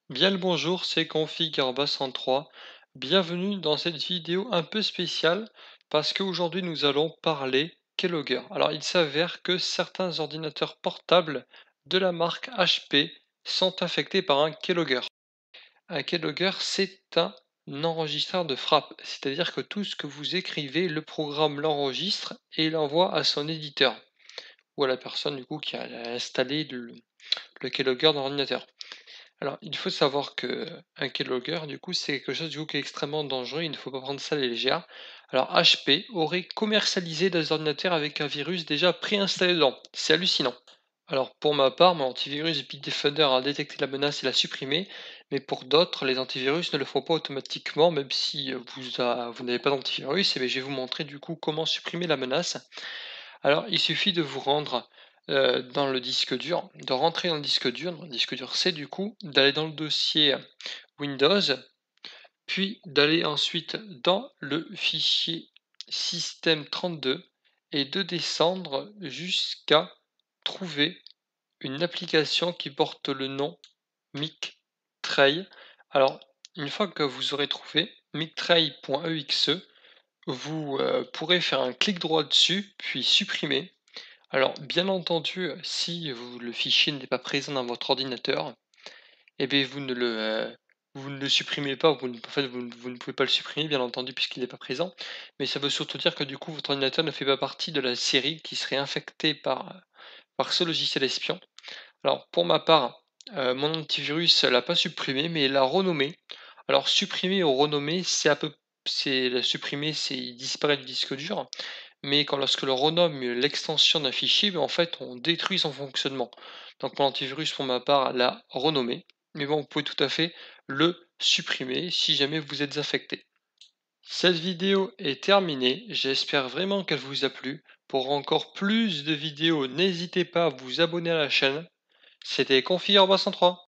Bien le bonjour, c'est Config-103. Bienvenue dans cette vidéo un peu spéciale parce qu'aujourd'hui nous allons parler keylogger. Alors il s'avère que certains ordinateurs portables de la marque HP sont affectés par un keylogger. Un keylogger, c'est un enregistreur de frappe, c'est-à-dire que tout ce que vous écrivez, le programme l'enregistre et l'envoie à son éditeur ou à la personne du coup qui a installé le keylogger dans l'ordinateur. Alors, il faut savoir que un keylogger, du coup, c'est quelque chose du coup qui est extrêmement dangereux, il ne faut pas prendre ça à la légère. Alors, HP aurait commercialisé des ordinateurs avec un virus déjà préinstallé dedans. C'est hallucinant. Alors, pour ma part, mon antivirus Bitdefender a détecté la menace et l'a supprimé, mais pour d'autres, les antivirus ne le font pas automatiquement, même si vous n'avez pas d'antivirus, et bien, je vais vous montrer du coup comment supprimer la menace. Alors, il suffit de vous rendre, dans le disque dur, de rentrer dans le disque dur C du coup, d'aller dans le dossier Windows, puis d'aller ensuite dans le fichier système32 et de descendre jusqu'à trouver une application qui porte le nom Mictray. Alors, une fois que vous aurez trouvé mictray.exe, vous, pourrez faire un clic droit dessus, puis supprimer. Alors, bien entendu, si le fichier n'est pas présent dans votre ordinateur, eh beh, vous ne le supprimez pas, en fait, vous ne pouvez pas le supprimer, bien entendu, puisqu'il n'est pas présent. Mais ça veut surtout dire que, du coup, votre ordinateur ne fait pas partie de la série qui serait infectée par ce logiciel espion. Alors, pour ma part, mon antivirus l'a pas supprimé, mais l'a renommé. Alors, supprimer ou renommer, c'est il disparaît du disque dur, mais lorsque l'on renomme l'extension d'un fichier, en fait, on détruit son fonctionnement. Donc mon antivirus, pour ma part, l'a renommé, mais bon, vous pouvez tout à fait le supprimer si jamais vous êtes affecté. Cette vidéo est terminée, j'espère vraiment qu'elle vous a plu. Pour encore plus de vidéos, n'hésitez pas à vous abonner à la chaîne. C'était Config 303.